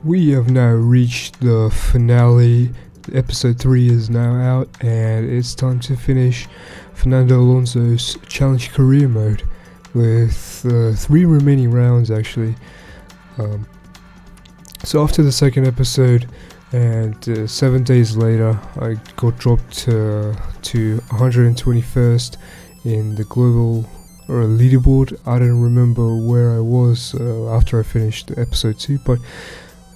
We have now reached the finale. Episode 3 is now out, and it's time to finish Fernando Alonso's challenge career mode with 3 remaining rounds actually. So after the second episode and 7 days later, I got dropped to 121st in the global leaderboard. I don't remember where I was after I finished episode 2, but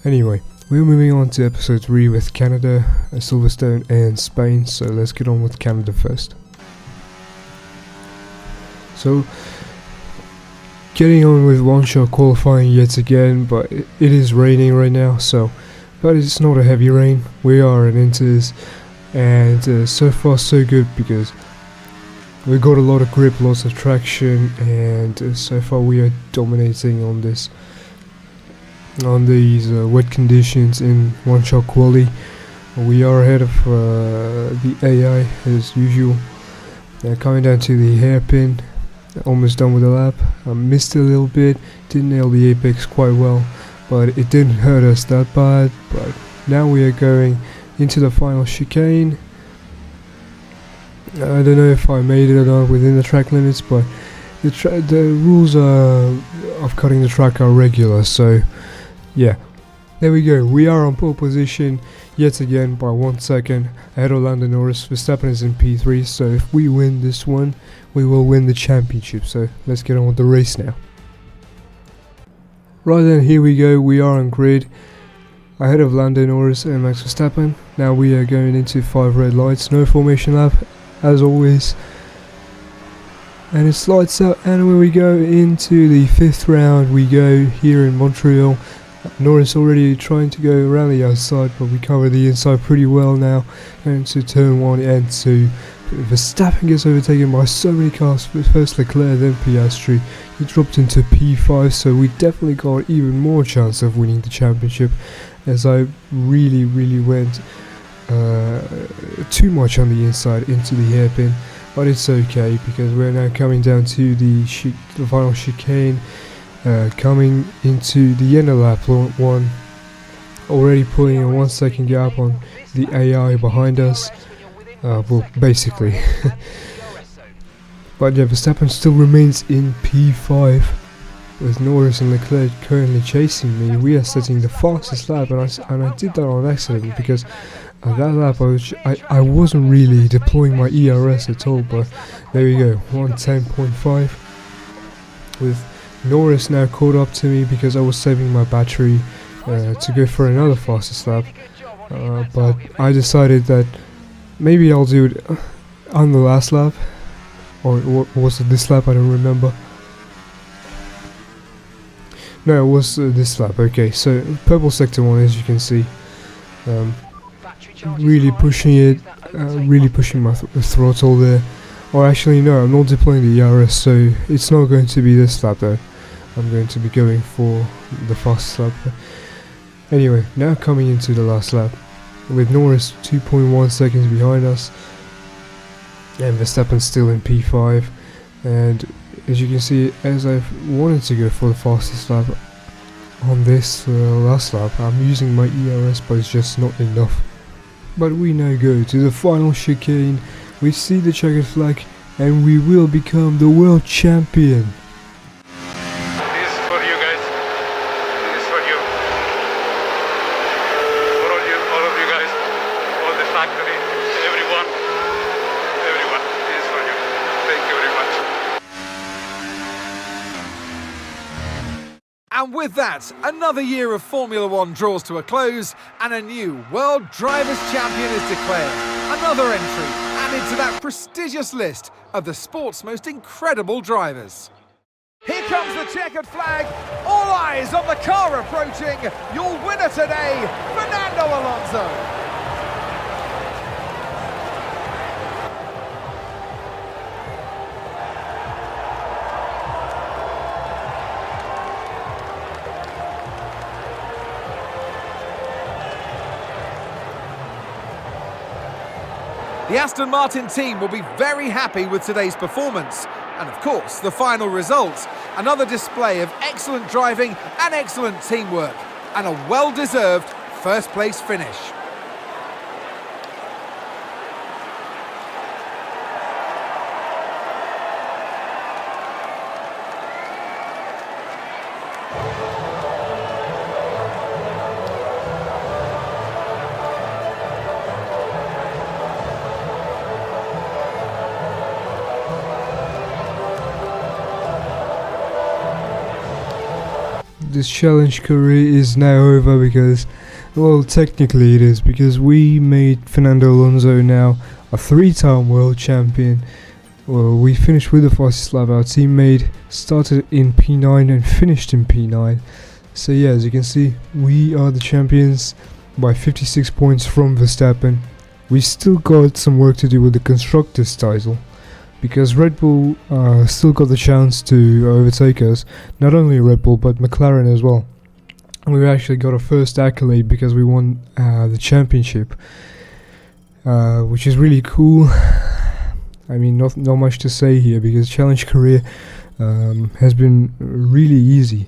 anyway, we're moving on to episode 3 with Canada, Silverstone and Spain, so let's get on with Canada first. So, getting on with one-shot qualifying yet again, but it is raining right now, but it's not a heavy rain. We are in Inters, and so far so good because we got a lot of grip, lots of traction, and so far we are dominating on these wet conditions in one-shot quali. We are ahead of the AI as usual. Coming down to the hairpin, almost done with the lap. I missed a little bit, didn't nail the apex quite well, but it didn't hurt us that bad. But now we are going into the final chicane. I don't know if I made it or not within the track limits, but the rules of cutting the track are regular, so yeah, there we go. We are on pole position yet again by 1 second ahead of Lando Norris. Verstappen is in P3, so if we win this one, we will win the championship. So let's get on with the race now. Right then, here we go. We are on grid ahead of Lando Norris and Max Verstappen. Now we are going into 5 red lights, no formation lap as always, and it's lights out, and when we go into the 5th round, we go here in Montreal. Norris already trying to go around the outside, but we cover the inside pretty well now. Going to turn 1 and 2. Verstappen gets overtaken by so many cars. First Leclerc, then Piastri. He dropped into P5, so we definitely got even more chance of winning the championship, as I really went too much on the inside into the hairpin. But it's okay because we're now coming down to the final chicane. Coming into the end of lap 1, already putting a 1 second gap on the AI behind us. Well, basically. But yeah, Verstappen still remains in P5 with Norris and Leclerc currently chasing me. We are setting the fastest lap, and I did that on accident because that lap I wasn't really deploying my ERS at all. But there we go, 110.5 with Norris now caught up to me because I was saving my battery to go for another fastest lap, but I decided that maybe I'll do it on the last lap, or was it this lap? I don't remember. No, it was this lap. Okay, so purple sector 1, as you can see, really pushing it, really pushing my throttle there. Or actually no, I'm not deploying the ERS, so it's not going to be this lap though. I'm going to be going for the fastest lap. Anyway, now coming into the last lap with Norris 2.1 seconds behind us and Verstappen still in P5, and as you can see, as I've wanted to go for the fastest lap on this last lap, I'm using my ERS, but it's just not enough. But we now go to the final chicane. We see the checkered flag, and we will become the world champion. This is for you guys. This is for you. For all of you guys, all the factory, everyone. This is for you. Thank you very much. And with that, another year of Formula One draws to a close, and a new World Drivers' Champion is declared. Another entry added to that prestigious list of the sport's most incredible drivers. Here comes the checkered flag. All eyes on the car approaching. Your winner today, Fernando Alonso. The Aston Martin team will be very happy with today's performance. And of course, the final results. Another display of excellent driving and excellent teamwork. and a well-deserved first-place finish. This challenge career is now over because, well, technically it is, because we made Fernando Alonso now a 3-time world champion. Well, we finished with the fastest lap. Our teammate started in P9 and finished in P9. So yeah, as you can see, we are the champions by 56 points from Verstappen. We still got some work to do with the Constructors title, because Red Bull still got the chance to overtake us. Not only Red Bull, but McLaren as well. We actually got our first accolade because we won the championship, which is really cool. I mean, not much to say here, because challenge career has been really easy.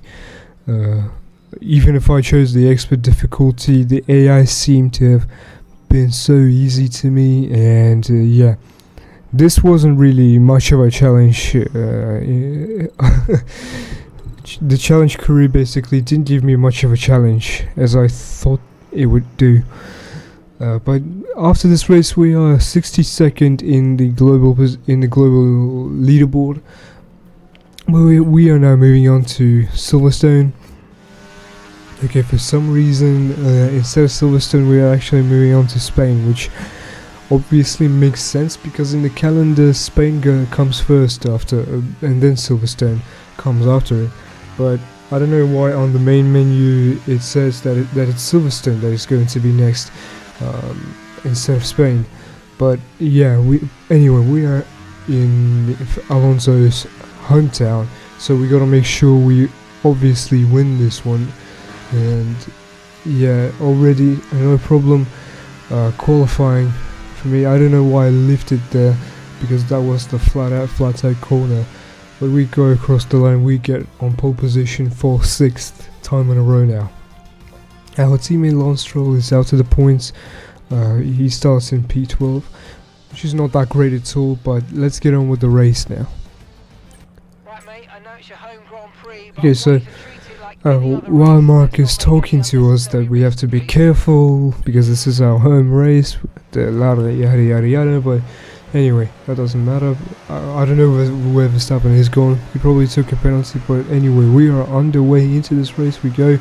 Even if I chose the expert difficulty, the AI seemed to have been so easy to me, and yeah. This wasn't really much of a challenge. The challenge career basically didn't give me much of a challenge as I thought it would do. But after this race, we are 62nd in the global leaderboard. We are now moving on to Silverstone. Okay, for some reason, instead of Silverstone, we are actually moving on to Spain, which obviously makes sense, because in the calendar Spain comes first after, and then Silverstone comes after it. But I don't know why on the main menu it says that it's Silverstone that is going to be next, instead of Spain. But yeah, we are in Alonso's hometown, so we gotta make sure we obviously win this one. And yeah, already no problem qualifying. For me, I don't know why I lifted there, because that was the flat out corner. But we go across the line, we get on pole position for 6th time in a row now. Our teammate Lance Stroll is out of the points. He starts in P12, which is not that great at all, but let's get on with the race now. Right, mate, I know it's your home Grand Prix, but Okay, so while Mark is talking to us that we have to be careful because this is our home race, yada yada yada, but anyway, that doesn't matter. I don't know where Verstappen is gone. He probably took a penalty, but anyway, we are underway into this race. We go.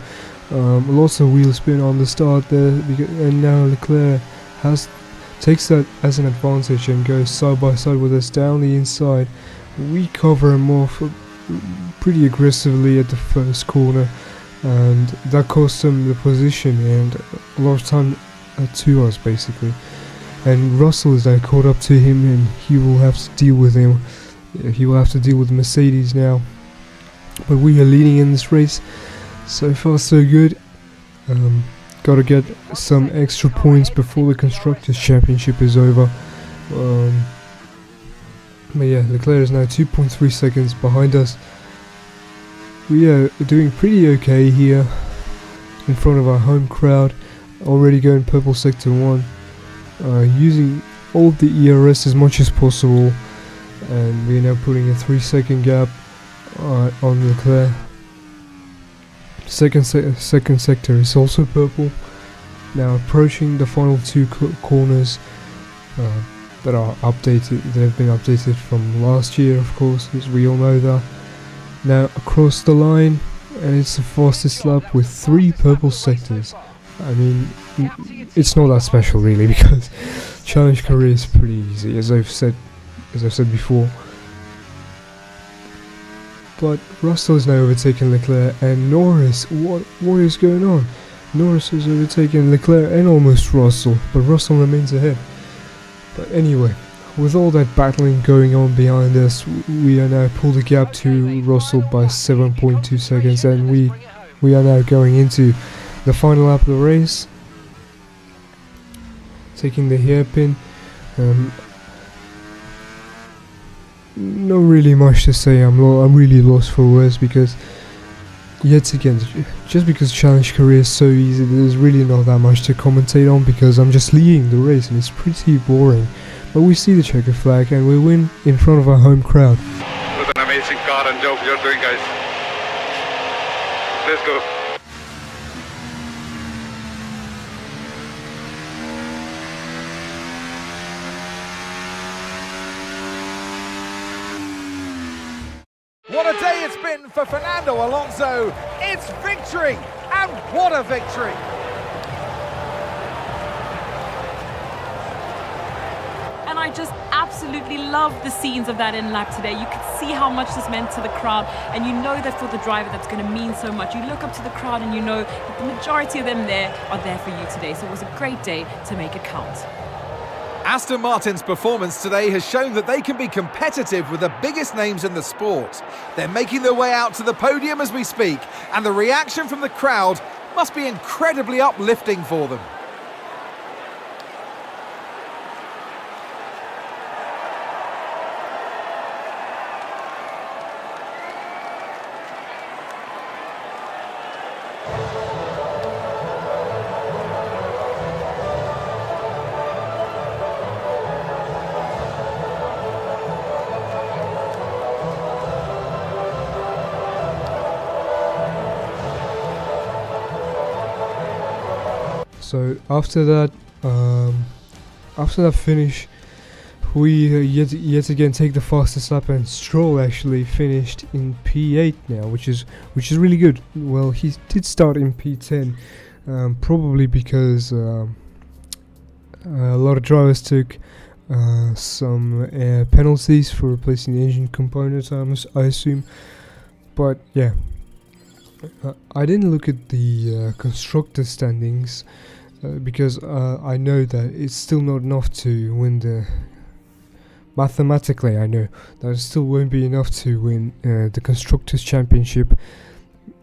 Lots of wheel spin on the start there, and now Leclerc takes that as an advantage and goes side by side with us down the inside. We cover him off pretty aggressively at the first corner, and that cost him the position and a lot of time to us basically. And Russell is now caught up to him, and he will have to deal with him. He will have to deal with Mercedes now. But we are leading in this race. So far so good. Gotta get some extra points before the Constructors' Championship is over. But yeah, Leclerc is now 2.3 seconds behind us. We are doing pretty okay here in front of our home crowd. Already going purple sector 1. Using all the ERS as much as possible, and we're now putting a 3-second gap on Leclerc. Second sector is also purple. Now approaching the final 2 corners that are updated. They have been updated from last year, of course, as we all know that. Now across the line, and it's the fastest lap with 3 purple sectors. I mean, it's not that special really, because challenge career is pretty easy, as I've said before. But Russell is now overtaking Leclerc, and Norris, what is going on? Norris has overtaken Leclerc and almost Russell, but Russell remains ahead. But anyway, with all that battling going on behind us, we are now pulled the gap to Russell by 7.2 seconds, and we are now going into the final lap of the race, taking the hairpin. Not really much to say. I'm really lost for words, because yet again, just because Challenge Korea is so easy, there's really not that much to commentate on because I'm just leading the race and it's pretty boring. But we see the checker flag and we win in front of our home crowd. What an amazing car and job you're doing, guys. Let's go. What a day it's been for Fernando Alonso. It's victory, and what a victory. And I just absolutely love the scenes of that in lap today. You could see how much this meant to the crowd, and you know that for the driver that's going to mean so much. You look up to the crowd and you know that the majority of them there are there for you today. So it was a great day to make it count. Aston Martin's performance today has shown that they can be competitive with the biggest names in the sport. They're making their way out to the podium as we speak, and the reaction from the crowd must be incredibly uplifting for them. So after that finish, we yet again take the fastest lap, and Stroll actually finished in P8 now, which is really good. Well, he did start in P10, probably because a lot of drivers took some penalties for replacing the engine components, I assume. But yeah, I didn't look at the constructor standings. Because I know that it's still not enough to win the... Mathematically, I know that it still won't be enough to win the Constructors' Championship.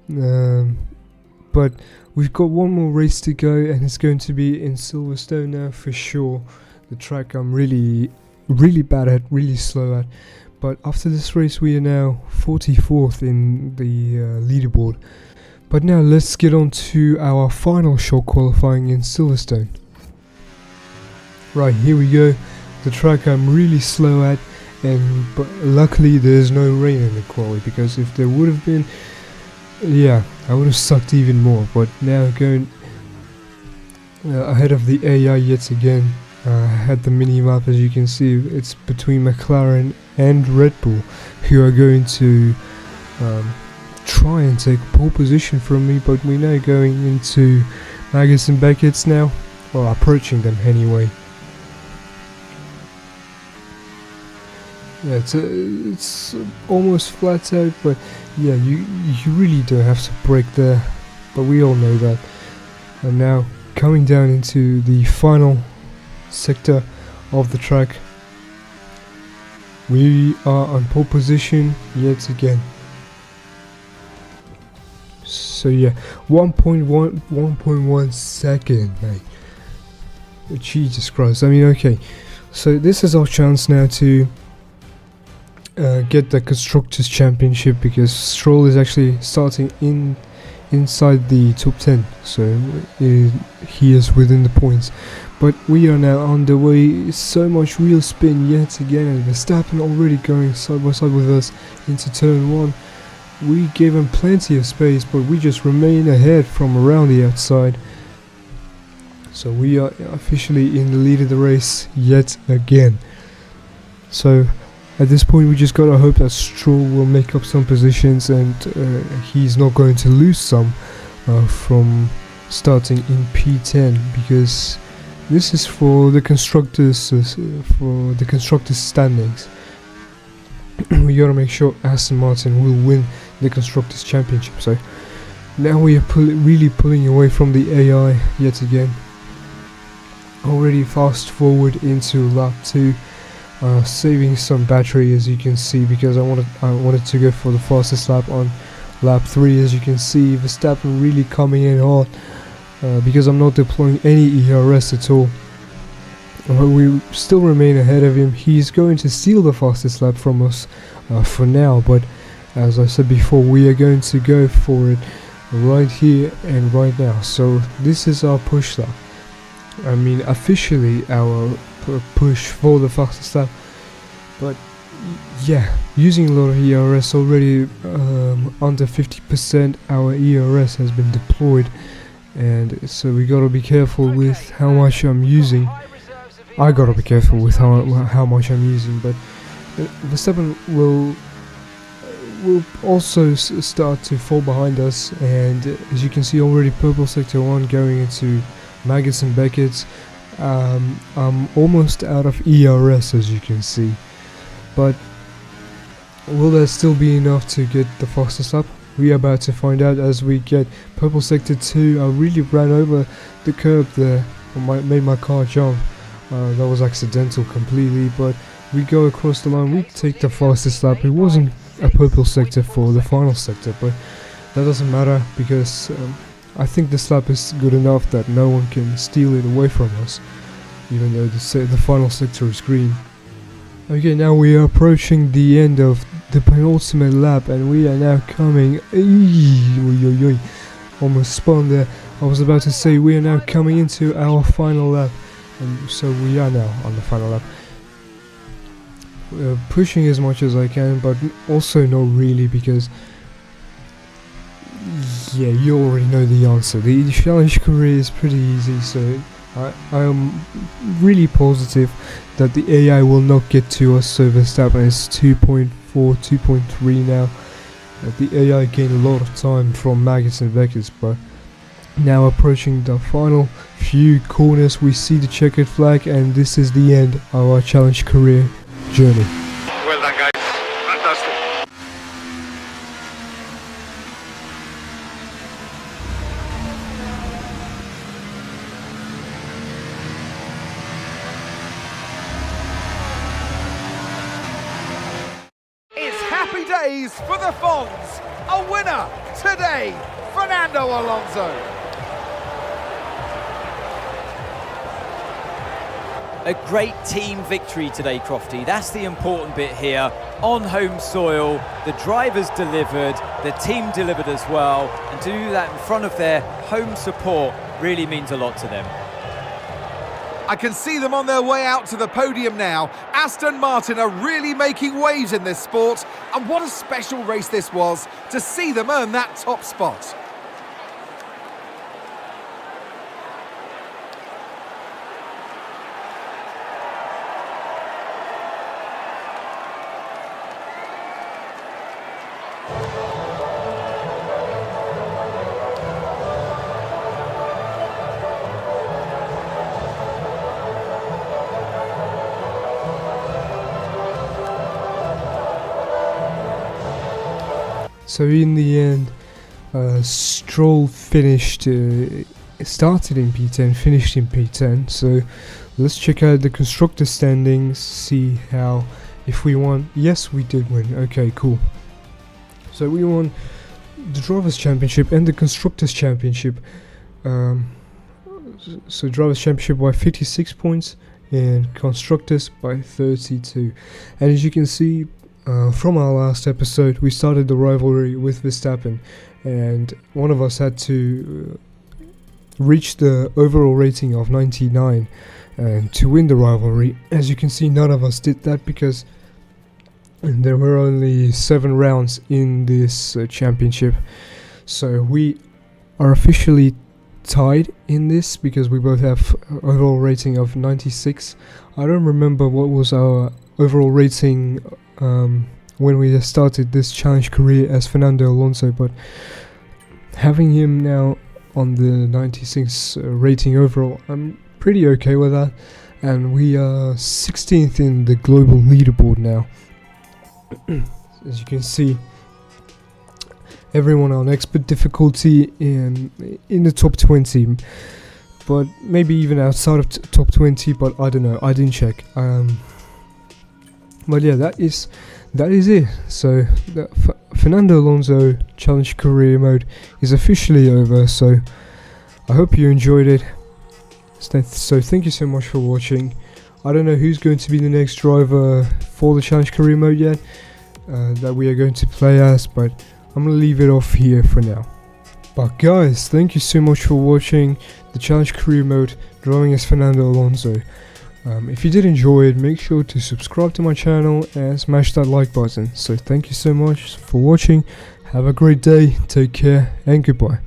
But we've got one more race to go, and it's going to be in Silverstone now for sure. The track I'm really bad at, really slow at. But after this race, we are now 44th in the leaderboard. But now let's get on to our final short qualifying in Silverstone. Right, here we go. The track I'm really slow at, but luckily there's no rain in the quali, because if there would have been, yeah, I would have sucked even more. But now going ahead of the AI yet again. Had the mini map, as you can see, it's between McLaren and Red Bull, who are going to try and take pole position from me, but we're now going into Magus and Beckett's now, well, approaching them anyway. Yeah, it's almost flat out, but yeah, you really don't have to brake there, but we all know that. And now coming down into the final sector of the track, we are on pole position yet again. So yeah, 1.1 second, mate. Jesus Christ. I mean, okay. So this is our chance now to get the Constructors' Championship, because Stroll is actually starting inside the top 10. So he is within the points. But we are now on the way. So much wheel spin yet again, and Verstappen already going side by side with us into turn 1. We gave him plenty of space, but we just remain ahead from around the outside. So we are officially in the lead of the race yet again. So at this point we just gotta hope that Stroll will make up some positions, and he's not going to lose some from starting in P10, because this is for the constructors standings. We gotta make sure Aston Martin will win the Constructors' Championship. So now we are really pulling away from the AI yet again. Already fast forward into lap 2, saving some battery, as you can see, because I wanted to go for the fastest lap on lap 3. As you can see, Verstappen really coming in hard, because I'm not deploying any ERS at all. We still remain ahead of him. He's going to steal the fastest lap from us for now, but as I said before, we are going to go for it right here and right now. So this is our push lap. I mean, officially our push for the fastest lap, but yeah, using a lot of ERS already. Under 50% our ERS has been deployed, and so we gotta be careful with how much I'm using. I gotta be careful with how much I'm using, but Verstappen will also start to fall behind us, and as you can see already, purple sector 1 going into Maggots and Beckett's. I'm almost out of ERS, as you can see, but will there still be enough to get the fastest lap? We are about to find out as we get purple sector 2. I really ran over the curb there, made my car jump. That was accidental completely, but we go across the line, we take the fastest lap. It wasn't a purple sector for the final sector, but that doesn't matter because I think this lap is good enough that no one can steal it away from us, even though the final sector is green. Okay, now we are approaching the end of the penultimate lap, and we are now coming. Almost spun there. I was about to say we are now coming into our final lap, and so we are now on the final lap. Pushing as much as I can, but also not really, because yeah, you already know the answer. The challenge career is pretty easy, so I am really positive that the AI will not get to us. So Verstappen is 2.4, 2.3 now. The AI gained a lot of time from Maggots and Beckett's, but now approaching the final few corners, we see the checkered flag, and this is the end of our challenge career journey. Well done, guys. Fantastic. It's happy days for the Fonz. A winner today, Fernando Alonso. A great team victory today, Crofty. That's the important bit here. On home soil, the drivers delivered, the team delivered as well, and to do that in front of their home support really means a lot to them. I can see them on their way out to the podium now. Aston Martin are really making waves in this sport, and what a special race this was to see them earn that top spot. So in the end, Stroll finished, started in P10, finished in P10. So let's check out the constructor standings, see how, if we won. Yes, we did win. Okay, cool. So we won the Drivers' Championship and the Constructors' Championship. So Drivers' Championship by 56 points and Constructors by 32. And as you can see, from our last episode, we started the rivalry with Verstappen, and one of us had to reach the overall rating of 99 and to win the rivalry. As you can see, none of us did that because there were only 7 rounds in this championship. So we are officially tied in this because we both have overall rating of 96. I don't remember what was our overall rating when we started this challenge career as Fernando Alonso, but having him now on the 96 rating overall, I'm pretty okay with that, and we are 16th in the global leaderboard now. As you can see, everyone on expert difficulty in the top 20, but maybe even outside of top 20, but I don't know, I didn't check. But yeah, that is it. So the Fernando Alonso challenge career mode is officially over, so I hope you enjoyed it. So thank you so much for watching. I don't know who's going to be the next driver for the challenge career mode yet, that we are going to play as, but I'm gonna leave it off here for now. But guys, thank you so much for watching the challenge career mode driving as Fernando Alonso. If you did enjoy it, make sure to subscribe to my channel and smash that like button. So thank you so much for watching, have a great day, take care and goodbye.